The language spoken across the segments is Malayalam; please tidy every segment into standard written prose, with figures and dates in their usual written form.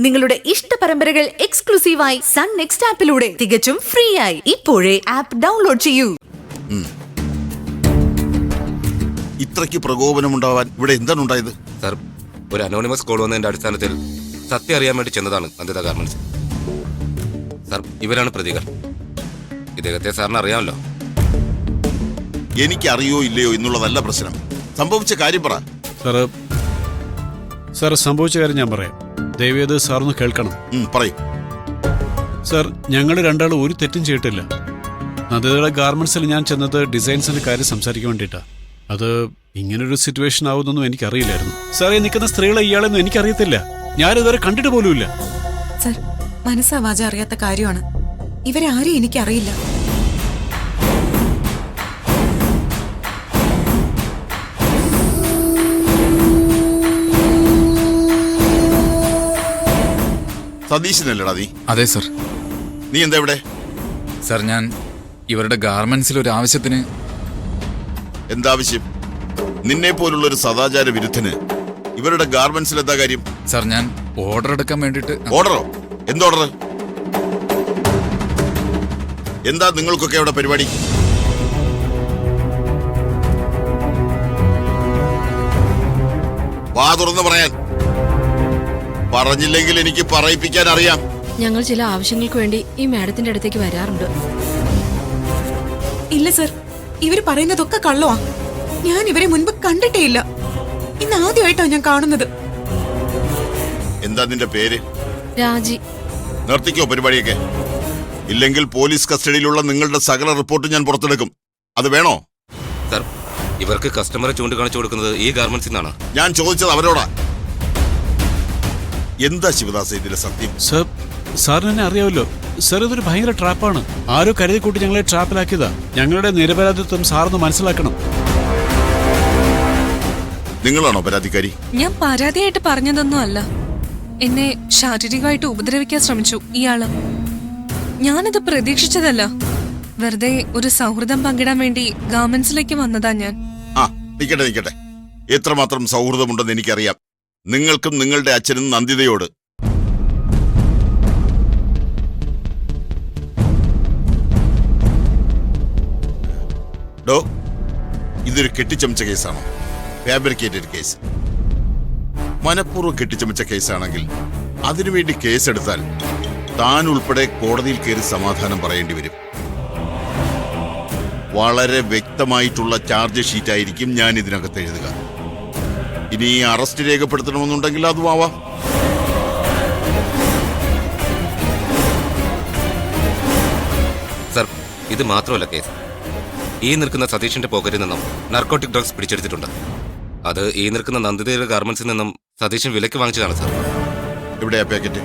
നിങ്ങളുടെ ഇഷ്ട പരമ്പരകൾ എക്സ്ക്ലൂസീവായി സൺ നെക്സ്റ്റ് ആപ്പിലൂടെ തികച്ചും ഫ്രീ ആയി. ഇപ്പോഴേ ആപ്പ് ഡൗൺലോഡ് ചെയ്യൂ. ഇത്രയ്ക്ക് പ്രകോപനമുണ്ടാവാൻ ഇവിടെ എന്താണ് ഉണ്ടായത്? സർ, ഒരു അനോണിമസ് കോൾ വന്നതിന്റെ അടിസ്ഥാനത്തിൽ സത്യം അറിയാൻ വേണ്ടി ചെന്നതാണ് നന്ദിത ഗാർമെന്റ്സ്. സർ, ഇവരാണ് പ്രതികൾ. ഇദ്ദേഹത്തെ സാറിന് അറിയാമല്ലോ. എനിക്ക് അറിയോ ഇല്ലയോ എന്നുള്ളതല്ല പ്രശ്നം. സംഭവിച്ച കാര്യം പറ. സാർ, സംഭവിച്ച കാര്യം ഞാൻ പറയാം. ദയവേത് സാറൊന്ന് കേൾക്കണം. പറയും. സാർ, ഞങ്ങൾ രണ്ടാളും ഒരു തെറ്റും ചെയ്തിട്ടില്ല. നന്ദിതയുടെ ഗാർമെന്റ്സിൽ ഞാൻ ചെന്നത് ഡിസൈൻസിന്റെ കാര്യം സംസാരിക്കാൻ വേണ്ടിയിട്ടാ. അത് ഇങ്ങനൊരു സിറ്റുവേഷൻ ആവുന്നൊന്നും എനിക്കറിയില്ലായിരുന്നു. സാർ, ഈ നിൽക്കുന്ന സ്ത്രീകളെ ഇയാളെന്നും എനിക്കറിയത്തില്ല. ഞാനിതുവരെ കണ്ടിട്ട് പോലുമില്ല. സർ, മനസ്സാവാച അറിയാത്ത കാര്യമാണ്. ഇവരാരും എനിക്കറിയില്ല. സതീശനല്ലടാ നീ? അതെ സർ. നീ എന്താ ഇവിടെ? സർ, ഞാൻ ഇവരുടെ ഗാർമെന്റ്സിൽ ഒരു ആവശ്യത്തിന്. എന്താവശ്യം? നിന്നെ പോലുള്ള ഒരു സദാചാര വിരുദ്ധന് ഇവരുടെ ഗാർമെന്റ്സിൽ എന്താ കാര്യം? സർ, ഞാൻ ഓർഡർ എടുക്കാൻ വേണ്ടിട്ട്. ഓർഡറോ? എന്തോർഡർ? എന്താ നിങ്ങൾക്കൊക്കെ അവിടെ പരിപാടി? വാ തുറന്ന് പറയാൻ. പറഞ്ഞില്ലെങ്കിൽ എനിക്ക് പറയിപ്പിക്കാൻ അറിയാം. ഞങ്ങൾ ചില ആവശ്യങ്ങൾക്ക് വേണ്ടി ഈ മാഡത്തിന്റെ അടുത്തേക്ക് വരാറുണ്ട്. ഇല്ല സർ, ഇവര് പറയുന്നതൊക്കെ കള്ളവാ. ഞാൻ ഇവരെ മുൻപ് കണ്ടിട്ടേ ഇല്ല. ഇന്ന് ആദ്യമായിട്ടാ ഞാൻ കാണുന്നത്. എന്താ നിന്റെ പേര്? രാജി. നിർത്തിക്കോ പരിപാടിയൊക്കെ. ഇല്ലെങ്കിൽ പോലീസ് കസ്റ്റഡിയിലുള്ള നിങ്ങളുടെ സകല റിപ്പോർട്ട് ഞാൻ പുറത്തെടുക്കും. അത് വേണോ? സർ, ഇവർക്ക് കസ്റ്റമറെ ചൂണ്ടിക്കാണിച്ചു കൊടുക്കുന്നത് ഈ ഗാർമെന്റ്സിൽ നിന്നാണ്. ഞാൻ ചോദിച്ചത് അവരോടാ. എന്താ ശിവദാസ് ഇതിലെ സത്യം? സർ, സാറിന് എന്നെ അറിയാമല്ലോ. സർ, ഇതൊരു ഭയങ്കര ട്രാപ്പാണ്. ആരോ കരുതി കൂട്ടി ഞങ്ങളെ ട്രാപ്പിലാക്കിയതാ. ഞങ്ങളുടെ നിരപരാധിത്വം സാറിന് മനസ്സിലാക്കണം. നിങ്ങളാണോ പരാതിക്കാരി? ഞാൻ പരാതിയായിട്ട് പറഞ്ഞതൊന്നും അല്ല. എന്നെ ശാരീരികമായിട്ട് ഉപദ്രവിക്കാൻ ശ്രമിച്ചു ഇയാള്. ഞാനത് പ്രതീക്ഷിച്ചതല്ല. വെറുതെ ഒരു സൗഹൃദം പങ്കിടാൻ വേണ്ടി ഗാർമെന്റ്സിലേക്ക് വന്നതാ ഞാൻ. നിക്കട്ടെ. എത്രമാത്രം സൗഹൃദമുണ്ടെന്ന് എനിക്കറിയാം. നിങ്ങൾക്കും നിങ്ങളുടെ അച്ഛനും നന്ദിതയോട്. ഇതൊരു കെട്ടിച്ചമച്ച കേസാണോ? Fabricated case. മനഃപൂർവ്വം കെട്ടിച്ചമച്ച കേസാണെങ്കിൽ അതിനുവേണ്ടി കേസെടുത്താൽ താൻ ഉൾപ്പെടെ കോടതിയിൽ കയറി സമാധാനം പറയേണ്ടി വരും. വളരെ വ്യക്തമായിട്ടുള്ള ചാർജ് ഷീറ്റായിരിക്കും ഞാൻ ഇതിനകത്ത് എഴുതുക. ഇനി അറസ്റ്റ് രേഖപ്പെടുത്തണമെന്നുണ്ടെങ്കിൽ അതും ആവാം. സർ, ഇത് മാത്രമല്ല കേസ്. ഈ നിൽക്കുന്ന സതീഷിന്റെ പോക്കറ്റിൽ നിന്നും നാർക്കോട്ടിക് ഡ്രഗ്സ് പിടിച്ചെടുത്തിട്ടുണ്ട്. അത് ഈ നിൽക്കുന്ന നന്ദിതയുടെ ഗാർമെന്റ്സിൽ നിന്നും സതീഷൻ വിലയ്ക്ക് വാങ്ങിച്ചതാണ് സർ. എവിടെയാ പാക്കറ്റ്?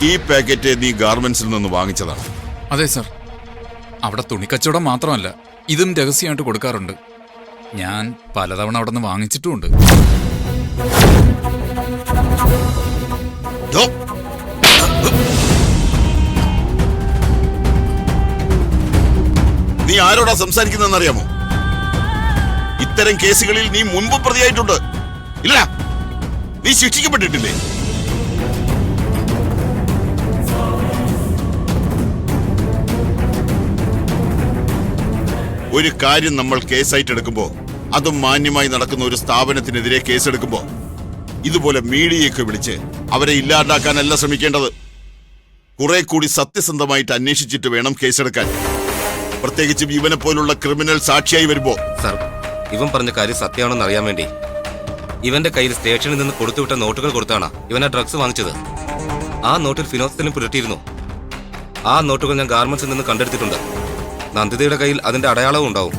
ഈ പാക്കറ്റ് നീ ഗാർമെന്റ്സിൽ നിന്ന് വാങ്ങിച്ചതാണ്? അതെ സർ. അവിടെ തുണിക്കച്ചവടം മാത്രമല്ല, ഇതും രഹസ്യമായിട്ട് കൊടുക്കാറുണ്ട്. ഞാൻ പലതവണ അവിടെ നിന്ന് വാങ്ങിച്ചിട്ടുമുണ്ട്. നീ ആരോടാ സംസാരിക്കുന്നറിയാമോ? ഇത്തരം കേസുകളിൽ നീ മുൻപ് പ്രതിയായിട്ടുണ്ട്. ഇല്ല, നീ ശിക്ഷിക്കപ്പെട്ടിട്ടില്ലേ? ഒരു കാര്യം നമ്മൾ കേസായിട്ട് എടുക്കുമ്പോൾ, അതും മാന്യമായി നടക്കുന്ന ഒരു സ്ഥാപനത്തിനെതിരെ കേസെടുക്കുമ്പോൾ ഇതുപോലെ മീഡിയയൊക്കെ വിളിച്ച് അവരെ ഇല്ലാണ്ടാക്കാനല്ല ശ്രമിക്കേണ്ടത്. കുറെ കൂടി സത്യസന്ധമായിട്ട് അന്വേഷിച്ചിട്ട് വേണം കേസെടുക്കാൻ. പ്രത്യേകിച്ചും ഇവനെ പോലുള്ള ക്രിമിനൽ സാക്ഷിയായി വരുമ്പോ. സർ, ഇവൻ പറഞ്ഞ കാര്യം സത്യമാണെന്ന് അറിയാൻ വേണ്ടി ഇവന്റെ കയ്യിൽ സ്റ്റേഷനിൽ നിന്ന് കൊടുത്തുവിട്ട നോട്ടുകൾ കൊടുത്താണ് ഇവൻ ആ ഡ്രഗ്സ് വാങ്ങിച്ചത്. ആ നോട്ടിൽ ഫിനോക്സിലും പുരട്ടിയിരുന്നു. ആ നോട്ടുകൾ ഞാൻ ഗാർമെന്റ്സിൽ നിന്ന് കണ്ടെടുത്തിട്ടുണ്ട്. നന്ദിതയുടെ കയ്യിൽ അതിന്റെ അടയാളവും ഉണ്ടാവും.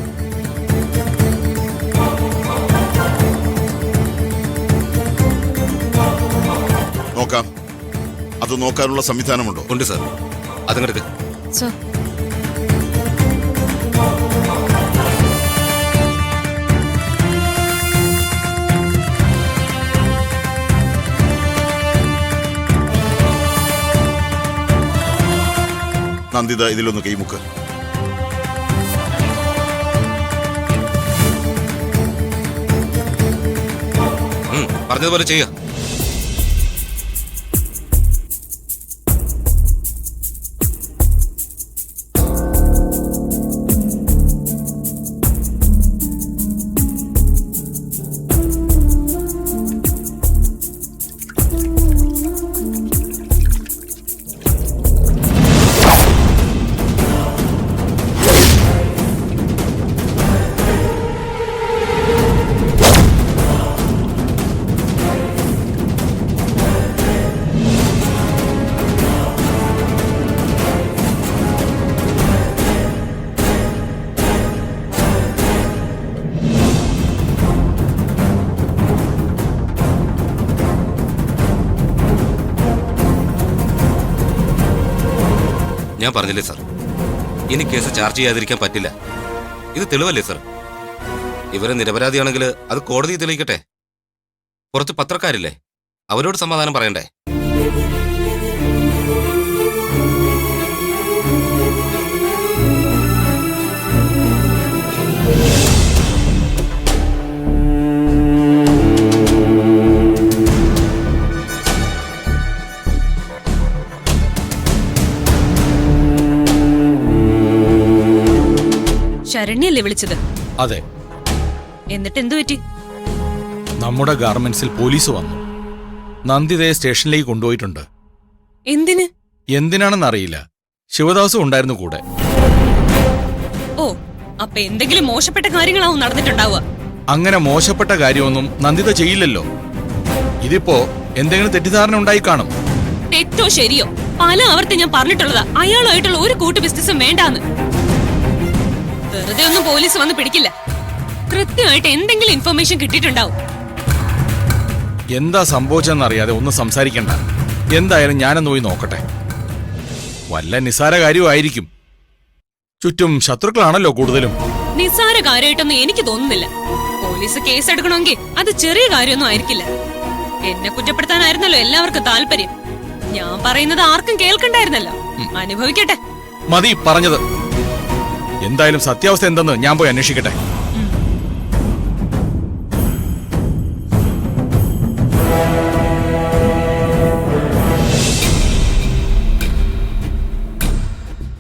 നോക്കാം. അത് നോക്കാനുള്ള സംവിധാനമുണ്ടോ? ഉണ്ട് സർ. അതങ്ങെടുക്ക്. സർ, നന്ദിത ഇതിലൊന്ന് കൈമുക്ക്. പറഞ്ഞതുപോലെ ചെയ്യുക. ഞാൻ പറഞ്ഞില്ലേ സാർ, ഇനി കേസ് ചാർജ് ചെയ്യാതിരിക്കാൻ പറ്റില്ല. ഇത് തെളിവല്ലേ സാർ? ഇവരെ നിരപരാധിയാണെങ്കിൽ അത് കോടതി തെളിയിക്കട്ടെ. പുറത്ത് പത്രക്കാരില്ലേ, അവരോട് സമാധാനം പറയണ്ടേ? ശരണ്യല്ലേ വിളിച്ചത്? അതെ. എന്നിട്ട് എന്തു പറ്റി? നമ്മുടെ ഗാർമെന്റ്സിൽ പോലീസ് വന്നു. നന്ദിതയെ സ്റ്റേഷനിലേക്ക് കൊണ്ടുപോയിട്ടുണ്ട്. എന്തിന്? എന്തിനാണെന്നറിയില്ല. ശിവദാസും ഉണ്ടായിരുന്നു കൂടെ. ഓ, അപ്പൊ എന്തെങ്കിലും മോശപ്പെട്ട കാര്യങ്ങളാവും നടന്നിട്ടുണ്ടാവുക. അങ്ങനെ മോശപ്പെട്ട കാര്യമൊന്നും നന്ദിത ചെയ്യില്ലല്ലോ. ഇതിപ്പോ എന്തെങ്കിലും തെറ്റിദ്ധാരണ ഉണ്ടായി കാണും. തെറ്റോ ശരിയോ, പല ആവർത്തി ഞാൻ പറഞ്ഞിട്ടുള്ളതാ അയാളുമായിട്ടുള്ള ഒരു കൂട്ടു ബിസിനസ്സും വേണ്ടാന്ന്. വെറുതെ ഒന്നും പോലീസ് വന്ന് പിടിക്കില്ല. കൃത്യമായിട്ട് എന്തെങ്കിലും ഇൻഫർമേഷൻ കിട്ടിയിട്ടുണ്ടാവും. എന്താ സംഭവിച്ചെന്നറിയാതെ ഒന്നും സംസാരിക്കണ്ട. എന്തായാലും ഞാനൊന്ന് പോയി നോക്കട്ടെ. വല്ല നിസാര കാര്യമായിരിക്കും. ചുറ്റും ശത്രുക്കളാണല്ലോ കൂടുതലും. നിസ്സാര കാര്യമായിട്ടൊന്നും എനിക്ക് തോന്നുന്നില്ല. പോലീസ് കേസ് എടുക്കണമെങ്കിൽ അത് ചെറിയ കാര്യമൊന്നും ആയിരിക്കില്ല. എന്നെ കുറ്റപ്പെടുത്താനായിരുന്നല്ലോ എല്ലാവർക്കും താല്പര്യം. ഞാൻ പറയുന്നത് ആർക്കും കേൾക്കണ്ടായിരുന്നല്ലോ. അനുഭവിക്കട്ടെ. മതി പറഞ്ഞത്. എന്തായാലും സത്യാവസ്ഥ എന്തെന്ന് ഞാൻ പോയി അന്വേഷിക്കട്ടെ.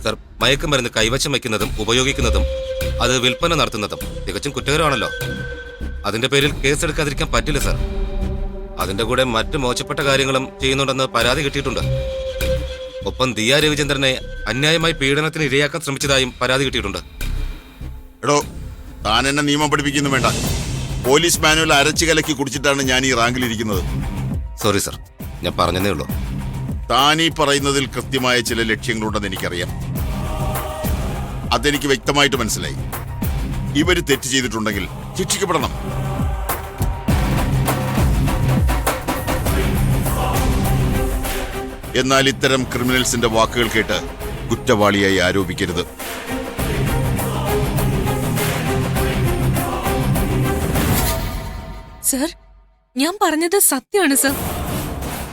സർ, മയക്കുമരുന്ന് കൈവശം വയ്ക്കുന്നതും ഉപയോഗിക്കുന്നതും അത് വിൽപ്പന നടത്തുന്നതും തികച്ചും കുറ്റകരമാണല്ലോ. അതിന്റെ പേരിൽ കേസെടുക്കാതിരിക്കാൻ പറ്റില്ല സർ. അതിന്റെ കൂടെ മറ്റ് മോശപ്പെട്ട കാര്യങ്ങളും ചെയ്യുന്നുണ്ടെന്ന് പരാതി കിട്ടിയിട്ടുണ്ട്. ഒപ്പം ദിയ രവിചന്ദ്രനെ അന്യായമായി പീഡനത്തിന് ഇരയാക്കാൻ ശ്രമിച്ചതായും പരാതി കിട്ടിയിട്ടുണ്ട്. എടോ, താൻ എന്നെ നിയമം പഠിപ്പിക്കുന്നു വേണ്ട. പോലീസ് മാനുവൽ അരച്ചു കലക്കി കുടിച്ചിട്ടാണ് ഞാൻ ഈ റാങ്കിലിരിക്കുന്നത്. സോറി സർ, ഞാൻ പറഞ്ഞതേ ഉള്ളൂ. താൻ ഈ പറയുന്നതിൽ കൃത്യമായ ചില ലക്ഷ്യങ്ങളുണ്ടെന്ന് എനിക്കറിയാം. അതെനിക്ക് വ്യക്തമായിട്ട് മനസ്സിലായി. ഇവര് തെറ്റ് ചെയ്തിട്ടുണ്ടെങ്കിൽ ശിക്ഷിക്കപ്പെടണം. എന്നാൽ ഇത്തരം ക്രിമിനൽസിന്റെ വാക്കുകൾ കേട്ട് കുറ്റവാളിയായി ആരോപിക്കരുത്. സർ, ഞാൻ പറഞ്ഞത് സത്യമാണ് സർ.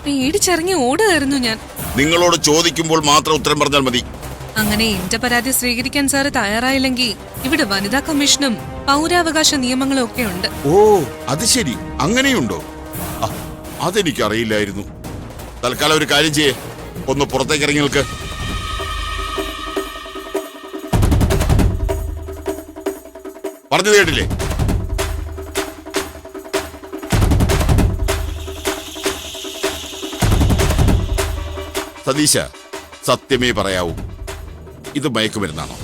പേടിച്ചിറങ്ങി ഓടുകയായിരുന്നു ഞാൻ. നിങ്ങളോട് ചോദിക്കുമ്പോൾ മാത്രം ഉത്തരം പറഞ്ഞാൽ മതി. അങ്ങനെ എന്റെ പരാതി സ്വീകരിക്കാൻ സാറ് തയ്യാറായില്ലെങ്കിൽ ഇവിടെ വനിതാ കമ്മീഷനും പൗരാവകാശ നിയമങ്ങളും ഒക്കെ ഉണ്ട്. ഓ, അത് ശരി, അങ്ങനെയുണ്ടോ? അതെനിക്കറിയില്ലായിരുന്നു. തൽക്കാലം ഒരു കാര്യം ചെയ്യേ, ഒന്ന് പുറത്തേക്ക് ഇറങ്ങി നിൽക്ക്. പറഞ്ഞത് കേട്ടില്ലേ? സതീശ, സത്യമേ പറയാവൂ. ഇത് മയക്കുമരുന്നാണോ?